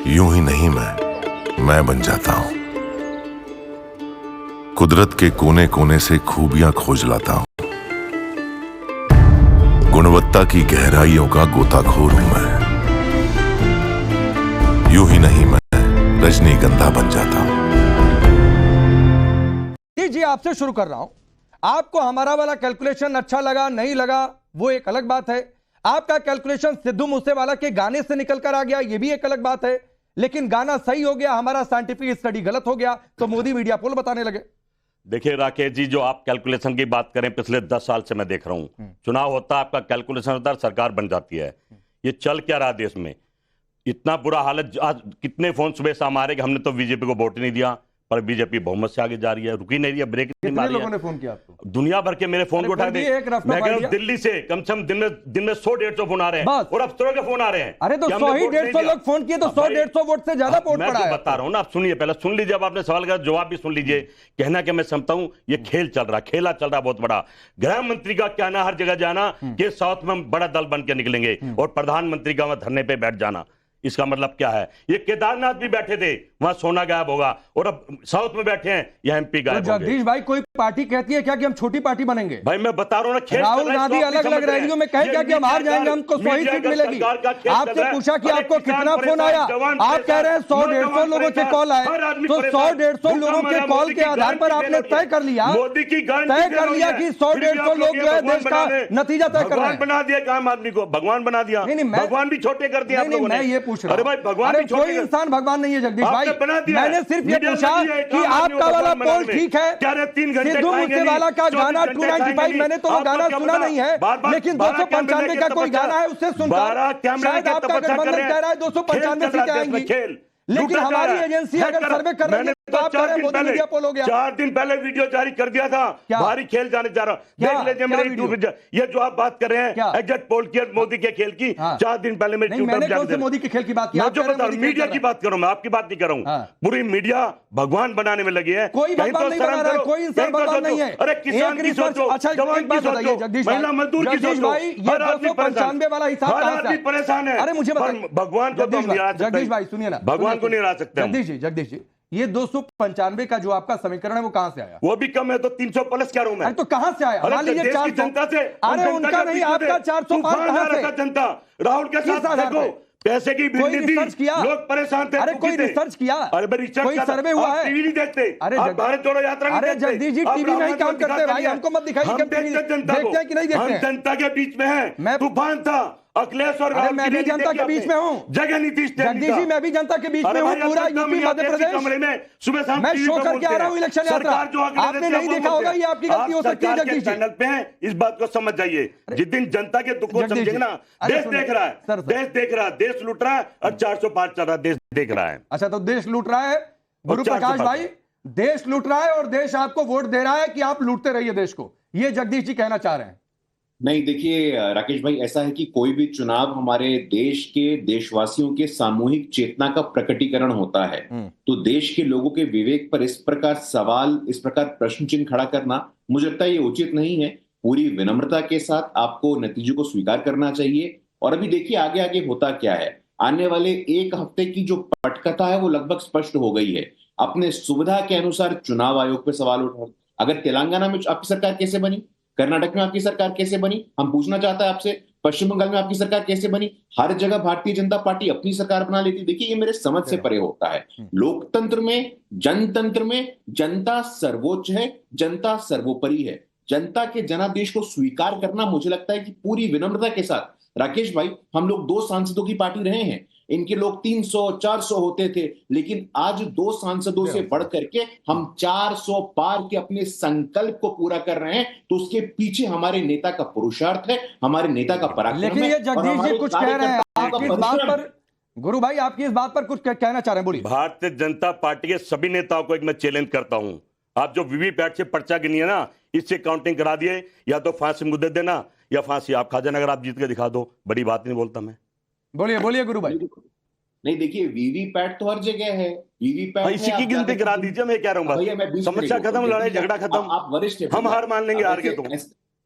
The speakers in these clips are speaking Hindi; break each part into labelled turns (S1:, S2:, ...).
S1: यूं ही नहीं मैं बन जाता हूं। कुदरत के कोने कोने से खूबियां खोज लाता हूं। गुणवत्ता की गहराइयों का गोताखोर हूं मैं। यूं ही नहीं मैं रजनीगंधा बन जाता हूं।
S2: जी आपसे शुरू कर रहा हूं। आपको हमारा वाला कैलकुलेशन अच्छा लगा नहीं लगा वो एक अलग बात है। आपका कैलकुलेशन सिद्धू मूसेवाला के गाने से निकल कर आ गया ये भी एक अलग बात है। लेकिन गाना सही हो गया, हमारा साइंटिफिक स्टडी गलत हो गया तो मोदी मीडिया पोल बताने लगे।
S3: देखिए राकेश जी, जो आप कैलकुलेशन की बात करें, पिछले 10 साल से मैं देख रहा हूं, चुनाव होता है, आपका कैलकुलेशन होता है, सरकार बन जाती है। ये चल क्या रहा देश में? इतना बुरा हालत। आज कितने फोन सुबह शाम आ रहे कि हमने तो बीजेपी को वोट नहीं दिया, पर बीजेपी बहुमत से आगे जा रही है, रुकी नहीं रही है, ब्रेक नहीं मारी है।
S2: लोगों ने फोन किया आपको?
S3: दुनिया भर के मेरे फोन को उठा दे। मैं कह रहा हूं दिल्ली से कम से कम दिन में 100-150 फोन आ रहे हैं और अफसरों के फोन आ रहे हैं।
S2: अरे तो 100-150 लोग फोन किए तो 100-150 वोट से ज्यादा वोट पड़ा है।
S3: मैं बता रहा हूं ना, आप सुनिए, पहले सुन लीजिए। अब आपने सवाल का जवाब भी सुन लीजिए। कहना कि मैं समझता हूं ये खेल चल रहा, खेला चल रहा बहुत बड़ा। गृह मंत्री का कहना हर जगह जाना कि साउथ में बड़ा दल बन के निकलेंगे और प्रधानमंत्री का वहां धरने पे बैठ जाना। इसका मतलब क्या है? ये केदारनाथ भी बैठे थे, वहां सोना गायब होगा, और अब साउथ में बैठे हैं, यह एमपी गायब होंगे।
S2: जगदीश भाई, कोई पार्टी कहती है क्या कि हम छोटी पार्टी बनेंगे?
S3: भाई मैं बता रहा हूं ना,
S2: राहुल गांधी अलग अलग रैलियों में कहे क्या कि हम हार जाएंगे, हमको 100 ही सीट मिलेगी। आपसे पूछा कि आपको कितना फोन आया, आप कह रहे हैं 100-150 लोगों के कॉल आए। तो 100-150 लोगों के कॉल के आधार पर आपने तय कर लिया कि 100-150 लोग जो है देश का नतीजा तय कर रहे हैं।
S3: बना दिया आम आदमी को, भगवान बना दिया। भगवान भी छोटे कर दिया।
S2: मैं ये पूछ रहा हूं,
S3: भाई भगवान,
S2: कोई इंसान भगवान नहीं है जगदीश भाई। मैंने सिर्फ ये पूछा कि आपका वाला पोल ठीक है। सिद्धू मूसेवाला का गाना 295, मैंने तो वो गाना सुना नहीं है, लेकिन 295 का कोई गाना है, उससे सुनकर शायद आपका गठबंधन कह रहा है 295 सीटें आएंगी। लेकिन हमारी एजेंसी अगर सर्वे कर रही है तो आप कह रहे हैं मोदी मीडिया पोल हो गया।
S3: 4 दिन पहले वीडियो जारी कर दिया था, भारी खेल जाने जा रहा। देख लीजिए मेरे यूट्यूब, ये जो आप बात कर रहे हैं एग्जैक्ट पोल की, मोदी के खेल की, 4 दिन पहले मेरे
S2: यूट्यूब मोदी के खेल की बात की,
S3: मीडिया की बात कर रहा हूं मैं, आपकी बात नहीं कर रहा हूं। पूरी मीडिया भगवान बनाने में लगी है।
S2: कोई भगवान नहीं बना रहा है, कोई इंसान भगवान नहीं है।
S3: अरे किसान की सोचो, जवान की सोचो, महिला मजदूर की सोचो, हर आदमी
S2: 295 वाला हिसाब
S3: हर आदमी परेशान है।
S2: अरे मुझे
S3: भगवान को
S2: जगदीश भाई सुनिए ना,
S3: भगवान को नहीं हरा सकते।
S2: जगदीश जी, ये 295 का जो आपका समीकरण है वो कहां से आया?
S3: वो भी कम है तो 300 प्लस क्या मैं?
S2: तो कहां से आया? मान लीजिए 400
S3: जनता से।
S2: अरे उनका नहीं, आपका 400 पार कहां से?
S3: जनता राहुल के साथ देखो, पैसे की भिड़ी थी, लोग परेशान थे।
S2: अरे कोई रिसर्च किया?
S3: अरे कोई
S2: सर्वे हुआ है?
S3: टीवी नहीं देखते?
S2: अरे
S3: भारत जोड़ो यात्रा नहीं देखते?
S2: जगदीश जी, टीवी में ही काम करते भाई, हमको मत दिखाइए।
S3: हम देखते हैं कि नहीं देखते? जनता के बीच में है, तूफान था अखिलेश और राहुल।
S2: मैं भी जनता के बीच में हूं।
S3: जगह नीतीश
S2: जगदीश जी, मैं भी जनता के बीच में हूं। पूरा यूपी मध्य प्रदेश
S3: कमरे में सुबह शाम
S2: मैं शो करके आ रहा हूं इलेक्शन यात्रा। आपने नहीं देखा होगा, ये आपकी गलती हो सकती है जगदीश जी।
S3: चैनल पे हैं, इस बात को समझ जाइए। जिस दिन जनता के दुख को समझेंगे ना, देश देख रहा है, देश देख रहा है, देश लूट रहा है और 400 पार चल रहा है, देश देख रहा है।
S2: अच्छा, तो देश लूट रहा है गुरु प्रकाश भाई, देश लूट रहा है और देश आपको वोट दे रहा है कि आप लूटते रहिए देश को, ये जगदीश जी कहना चाह रहे हैं।
S4: नहीं, देखिए राकेश भाई, ऐसा है कि कोई भी चुनाव हमारे देश के देशवासियों के सामूहिक चेतना का प्रकटीकरण होता है। तो देश के लोगों के विवेक पर इस प्रकार सवाल, इस प्रकार प्रश्न चिन्ह खड़ा करना, मुझे लगता है ये उचित नहीं है। पूरी विनम्रता के साथ आपको नतीजों को स्वीकार करना चाहिए। और अभी देखिए आगे आगे होता क्या है। आने वाले एक हफ्ते की जो पटकथा है वो लगभग स्पष्ट हो गई है। अपने सुविधा के अनुसार चुनाव आयोग पे सवाल उठा। अगर तेलंगाना में आपकी सरकार कैसे बनी, कर्नाटक में आपकी सरकार कैसे बनी, हम पूछना चाहता है आपसे, पश्चिम बंगाल में आपकी सरकार कैसे बनी? हर जगह भारतीय जनता पार्टी अपनी सरकार बना लेती। देखिए ये मेरे समझ से परे होता है। लोकतंत्र में, जनतंत्र में जनता सर्वोच्च है, जनता सर्वोपरि है। जनता के जनादेश को स्वीकार करना, मुझे लगता है कि पूरी विनम्रता के साथ, राकेश भाई, हम लोग 2 सांसदों की पार्टी रहे हैं, इनके लोग 300-400 होते थे, लेकिन आज 2 सांसदों से बढ़ करके हम 400 पार के अपने संकल्प को पूरा कर रहे हैं। तो उसके पीछे हमारे नेता का पुरुषार्थ है, हमारे नेता का पराक्रम है।
S2: लेकिन ये जगदीश जी कुछ कह रहे हैं, आपकी इस बात पर, गुरु भाई आपकी इस बात पर कुछ कहना चाह रहे हैं, बोलिए।
S3: भारतीय जनता पार्टी के सभी नेताओं को एक मैं चैलेंज करता हूं, आप जो वीवीपैट से पर्चा गिनी है ना, इससे काउंटिंग करा दिए, या तो फांसी मुद्दे देना या फांसी आप खा जाना, अगर आप जीत के दिखा दो। बड़ी बात नहीं बोलता मैं।
S2: बोलिए बोलिए गुरु भाई।
S4: नहीं, देखिए वीवीपैट तो हर जगह है, वीवीपैट
S3: इसी की गिनती करा दीजिए, मैं कह रहा हूं, समस्या खत्म, लड़ाई झगड़ा खत्म,
S4: आप वरिष्ठ,
S3: हम हार मान लेंगे हार के। तो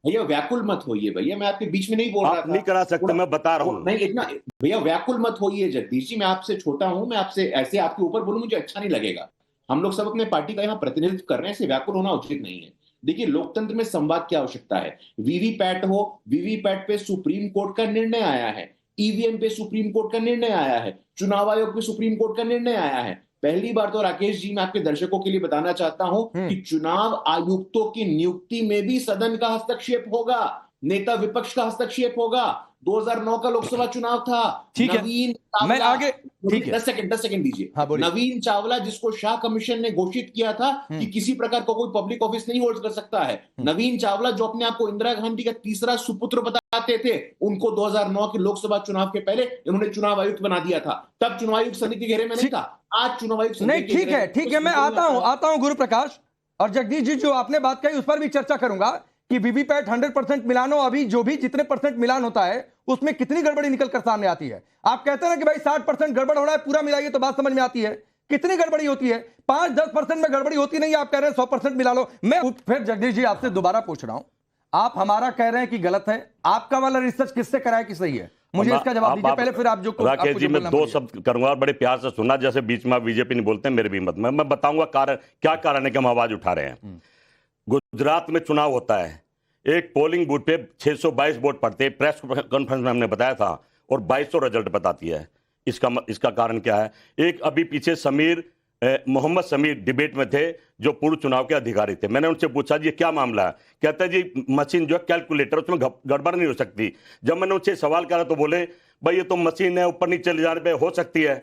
S4: भैया व्याकुल मत होइए भैया, मैं आपके बीच में नहीं बोल रहा था।
S3: नहीं करा सकते, मैं बता रहा हूँ।
S4: नहीं इतना भैया व्याकुल मत होइए जगदीश जी, मैं आपसे छोटा हूं, मैं आपसे ऐसे आपके ऊपर बोलूं मुझे अच्छा नहीं लगेगा। हम लोग सब अपने पार्टी का यहाँ प्रतिनिधित्व कर रहे हैं, ऐसे व्याकुल होना उचित नहीं है। देखिए लोकतंत्र में संवाद की आवश्यकता है। वीवीपैट हो, वीवीपैट पे सुप्रीम कोर्ट का निर्णय आया है, ईवीएम पे सुप्रीम कोर्ट का निर्णय आया है, चुनाव आयोग पे सुप्रीम कोर्ट का निर्णय आया है। पहली बार तो राकेश जी मैं आपके दर्शकों के लिए बताना चाहता हूं कि चुनाव आयुक्तों की नियुक्ति में भी सदन का हस्तक्षेप होगा, नेता विपक्ष का हस्तक्षेप होगा। 2009 का लोकसभा चुनाव था,
S2: ठीक है,
S4: नवीन
S2: मैं आगे, ठीक है
S4: 10 सेकंड दीजिए।
S2: हाँ,
S4: नवीन चावला जिसको शाह कमीशन ने घोषित किया था कि किसी प्रकार का कोई पब्लिक ऑफिस नहीं होल्ड कर सकता है, नवीन चावला जो अपने आप को इंदिरा गांधी का तीसरा सुपुत्र बताते थे, उनको 2009 के लोकसभा चुनाव के पहले इन्होंने चुनाव आयुक्त बना दिया था। तब चुनाव आयुक्त समिति के घेरे में नहीं था, आज चुनाव आयुक्त
S2: नहीं। ठीक है, मैं आता हूं गुरु प्रकाश और जगदीश जी, जो आपने बात कही उस पर भी चर्चा करूंगा कि वीवीपैट 100% मिलान हो, अभी जो भी जितने परसेंट मिलान होता है उसमें कितनी गड़बड़ी निकल कर सामने आती है। आप कहते हैं ना कि भाई 60% गड़बड़ हो रहा है, पूरा मिलाइए तो बात समझ में आती है। कितनी गड़बड़ी होती है? 5-10% में गड़बड़ी होती नहीं, आप कह रहे हैं 100% मिला लो। मैं फिर जगदीश जी आपसे दोबारा पूछ रहा हूं, आप हमारा कह रहे हैं कि गलत है, आपका वाला रिसर्च किससे कराया कि सही है? मुझे इसका जवाब दीजिए पहले, फिर आप जो
S3: राकेश जी मैं 2 शब्द करूंगा और बड़े प्यार से सुनना, जैसे बीच में बीजेपी नहीं बोलते मेरे भी मत में। मैं बताऊंगा कारण, क्या कारण है कि हम आवाज उठा रहे हैं। गुजरात में चुनाव होता है, एक पोलिंग बूथ पे 622 वोट पड़ते, प्रेस कॉन्फ्रेंस में हमने बताया था, और 2200 रिजल्ट बताती है। इसका कारण क्या है? एक अभी पीछे मोहम्मद समीर डिबेट में थे, जो पूर्व चुनाव के अधिकारी थे। मैंने उनसे पूछा जी क्या मामला है? कहते हैं जी मशीन जो है कैलकुलेटर, उसमें गड़बड़ नहीं हो सकती। जब मैंने उनसे सवाल करा तो बोले भाई ये तो मशीन है, ऊपर नीचे ले जाने पे हो सकती है।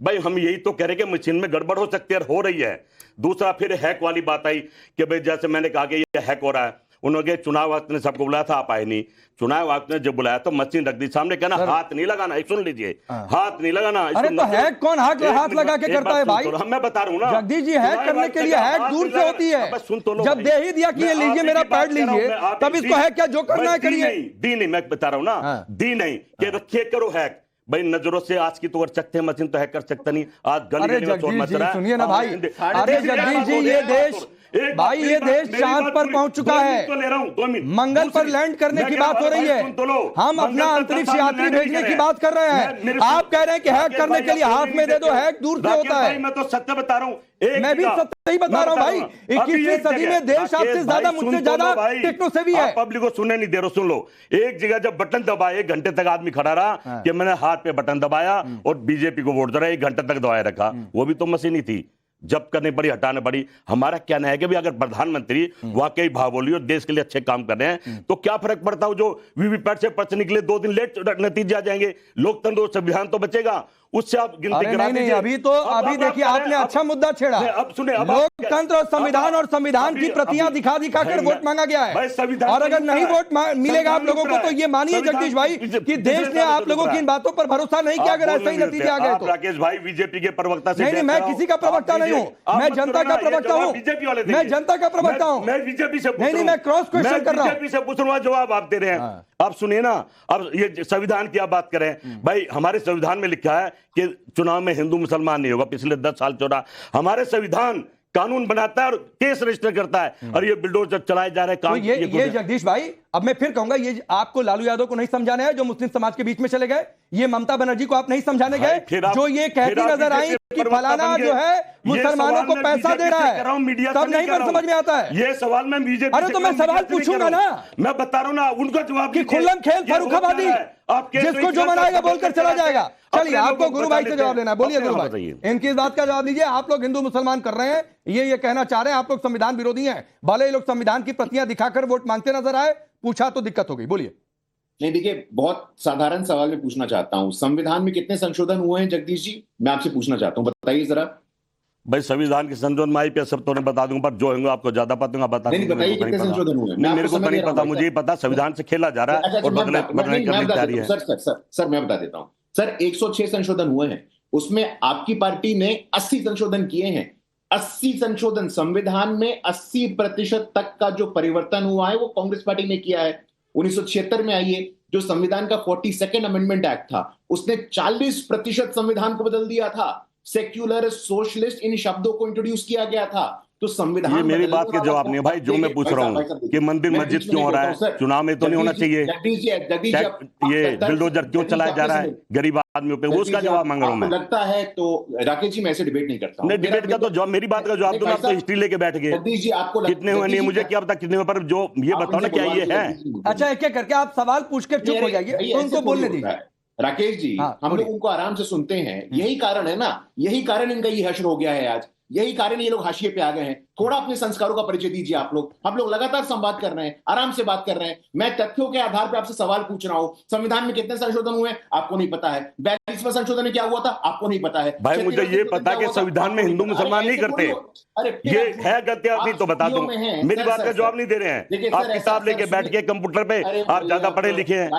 S3: भाई हम यही तो कह रहे कि मशीन में गड़बड़ हो सकती है, हो रही है। दूसरा फिर हैक वाली बात आई कि भाई जैसे मैंने कहा कि ये हैक हो रहा है, उन्होंने चुनाव आयुक्त ने सबको बुलाया था, आप आए नहीं। चुनाव आयुक्त ने जब बुलाया तो मशीन रख दी सामने, कहना हाथ नहीं लगाना, सुन लीजिए, हाथ नहीं लगाना।
S2: अरे तो हैक कौन हाथ लगा के करता है भाई?
S3: मैं बता रहा हूं ना
S2: जगदीश जी, हैक करने के लिए हैक दूर से होती है। जब दे ही दिया कि ये लीजिए मेरा पैड लीजिए, तब इसको हैक क्या जो करना है करिए।
S3: दी नहीं, मैं बता रहा हूं ना, दी नहीं कि रखिए करो हैक। भाई नजरों से आज की तो कर सकते हैं, मशीन तो हैक कर सकता नहीं। आज गली में चोर मच रहा है।
S2: सुनिए ना भाई, अरे जगदीश जी ये देश भाई, ये देश चांद पर पहुंच चुका है,
S3: तो ले रहा हूं 2 मिनट,
S2: मंगल पर लैंड करने की बात हो रही है, हम अपना अंतरिक्ष यात्री भेजने की बात कर रहे हैं। आप कह रहे हैं कि हैक करने के लिए हाथ में दे दो, हैक दूर से होता है।
S3: मैं तो सत्य बता रहा हूं,
S2: मैं भी सत्य ही बता रहा हूं भाई। 21वीं सदी में देश आपसे ज्यादा, मुझसे ज्यादा टेक्नो से भी है।
S3: पब्लिक को सुनने नहीं दे रहे, सुन लो। एक जगह जब बटन दबाए 1 घंटे तक आदमी खड़ा रहा कि मैंने हाथ पे बटन दबाया और बीजेपी को वोट दे रहा, 1 घंटे तक दबाए रखा, वो भी तो मशीन ही थी। जब करनी पड़ी, हटाने पड़ी। हमारा कहना है कि भी अगर प्रधानमंत्री वाकई भावोली और देश के लिए अच्छे काम कर रहे हैं तो क्या फर्क पड़ता है जो वीवीपैट से पर्चे निकले 2 दिन लेट नतीजे आ जाएंगे, लोकतंत्र और संविधान तो बचेगा, उससे आप गिनती करा दीजिए।
S2: अभी देखिए आपने अच्छा मुद्दा छेड़ा।
S3: अब सुने,
S2: लोकतंत्र और संविधान की प्रतियां दिखा कर वोट मांगा गया है, और अगर नहीं वोट मिलेगा आप लोगों को तो ये मानिए जगदीश भाई कि देश ने आप लोगों की इन बातों पर भरोसा नहीं किया अगर ऐसे ही नतीजे आ गए तो।
S3: राकेश भाई बीजेपी के प्रवक्ता से
S2: नहीं, मैं किसी का प्रवक्ता नहीं हूं, मैं जनता का प्रवक्ता हूं, मैं जनता का प्रवक्ता हूं।
S3: मैं बीजेपी से
S2: नहीं, मैं क्रॉस क्वेश्चन कर रहा हूं,
S3: बीजेपी से पूछ रहा हूं, जवाब आप दे रहे हैं। आप सुनिए ना, अब ये संविधान की आप बात करें भाई, हमारे संविधान में लिखा है कि चुनाव में हिंदू मुसलमान नहीं होगा। पिछले 10 साल चौड़ा हमारे संविधान कानून बनाता है और केस रजिस्टर करता है, और ये बिल्डोजर चलाए जा रहे काम।
S2: तो ये जगदीश भाई, अब मैं फिर कहूंगा, ये आपको लालू यादव को नहीं समझाना है जो मुस्लिम समाज के बीच में चले गए, ये ममता बनर्जी को आप नहीं समझाने गए जो ये कहती नजर आई कि फलाना जो है मुसलमानों को पैसा दे रहा है, तब नहीं पर समझ में आता है
S3: ये सवाल। मैं बीजेपी,
S2: अरे तो मैं सवाल पूछूंगा ना,
S3: मैं बता रहा हूं ना, उनका जवाब
S2: कि खुल्लम खेल फर्रुखाबादी, जिसको जो मनाएगा बोलकर चला जाएगा। चलिए आपको गुरु भाई से जवाब लेना है, बोलिए गुरु भाई, इनकी इस बात का जवाब दीजिए। आप लोग हिंदू मुसलमान कर रहे हैं, ये कहना चाह रहे हैं आप लोग संविधान विरोधी हैं, भले ही लोग संविधान की प्रतियां दिखाकर वोट मांगते नजर आए, पूछा तो दिक्कत हो गई। बोलिए।
S4: नहीं देखिए, बहुत साधारण सवाल मैं पूछना चाहता हूं, संविधान में कितने संशोधन हुए हैं जगदीश जी? मैं आपसे पूछना चाहता हूं, बताइए जरा।
S3: भाई संविधान के संशोधन में पे सब तो नहीं बता दूंगा, पर जो होंगे आपको ज्यादा पता बता
S4: नहीं, बताइए कितने संशोधन हुए?
S3: मेरे को नहीं पता, मुझे ही पता संविधान से खेला जा रहा है और बदलने करने की तैयारी है।
S4: सर मैं बता देता हूं सर, 106 संशोधन हुए हैं, उसमें आपकी पार्टी ने 80 संशोधन किए हैं। 80 संशोधन, संविधान में 80% तक का जो परिवर्तन हुआ है वो कांग्रेस पार्टी ने किया है। 1976 में आइए, जो संविधान का 42nd अमेंडमेंट एक्ट था, उसने 40% संविधान को बदल दिया था। सेक्युलर, सोशलिस्ट, इन शब्दों को इंट्रोड्यूस किया गया था। तो संविधान
S3: ये मेरी
S4: बदलने
S3: बात के
S4: वाला
S3: जवाब नहीं है भाई, जो मैं पूछ रहा हूँ कि मंदिर मस्जिद क्यों हो रहा है, चुनाव में तो नहीं होना चाहिए, ये बिल्डोजर क्यों चलाया जा रहा है गरीब आदमियों पे, वो उसका जवाब मांग रहा हूँ मैं।
S4: लगता है तो राकेश जी मैं ऐसे डिबेट नहीं करता
S3: नहीं, डिबेट का तो जवाब, मेरी बात का जवाब दो ना, आप तो हिस्ट्री लेके बैठ गए।
S4: जगदीश जी आपको
S3: कितने हुए नहीं मुझे क्या पता कितने हुए, पर जो ये बताओ ना क्या ये है।
S2: अच्छा, एक एक करके आप सवाल पूछ के चुप हो जाइए, उनको बोलने दीजिए।
S4: राकेश जी हम लोग उनको आराम से सुनते हैं, यही कारण है ना, यही कारण इनका ये हश्र हो गया है आज, यही कारण ये लोग हाशिए पे आ गए हैं। थोड़ा अपने संस्कारों का परिचय दीजिए आप लोग। हम लोग लगातार संवाद कर रहे हैं, आराम से बात कर रहे हैं, मैं तथ्यों के आधार पर आपसे सवाल पूछ रहा हूं। संविधान में कितने संशोधन हुए आपको नहीं पता है, 42वां संशोधन में क्या हुआ था आपको नहीं पता है।
S3: भाई मुझे ये पता कि संविधान में हिंदू मुसलमान नहीं करते, ये है गलती आपकी तो बता दूं, मेरी बात का जवाब नहीं दे रहे हैं। आप किताब लेके बैठ के कंप्यूटर पे, आप ज्यादा पढ़े लिखे हैं।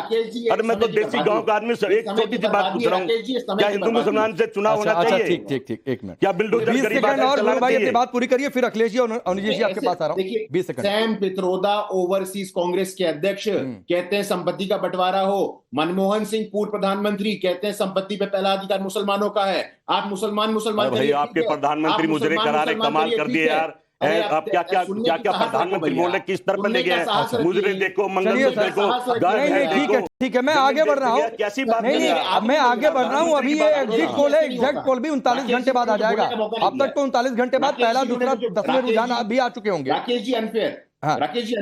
S3: अरे मैं तो देसी गांव का आदमी, एक छोटी सी बात पूछ रहा हूँ, क्या हिंदू मुसलमान से चुनाव होना चाहिए?
S2: ठीक, एक मिनट,
S3: क्या बिल्डोजर गरीब
S2: भाई अपनी बात पूरी करिए, फिर अखिलेश जी और अनिल जी आपके पास आ रहा हूं। 20 second.
S4: Sam Pitroda overseas Congress के अध्यक्ष कहते हैं संपत्ति का बंटवारा हो। मनमोहन सिंह पूर्व प्रधानमंत्री कहते हैं संपत्ति पे पहला अधिकार मुसलमानों का है। आप मुसलमान
S3: भाई आपके प्रधानमंत्री मुजरे करारे कमाल कर दिए यार। आप क्या क्या क्या क्या प्रधानमंत्री बोल रहे, किस तरफ ले गए? मुजरे देखो, मंगलसूत्र देखो, गाय देखो।
S2: ठीक है, मैं आगे बढ़ रहा हूँ।
S3: कैसी बात
S2: नहीं, अब मैं आगे बढ़ रहा हूँ। अभी ये एग्जिट पोल है, एग्जैक्ट पोल भी 39 घंटे बाद आ जाएगा। अब तक तो 39 घंटे बाद पहला दूसरा 10वें रुझान भी आ चुके होंगे।
S4: राकेश जी अनफेयर, राकेश जी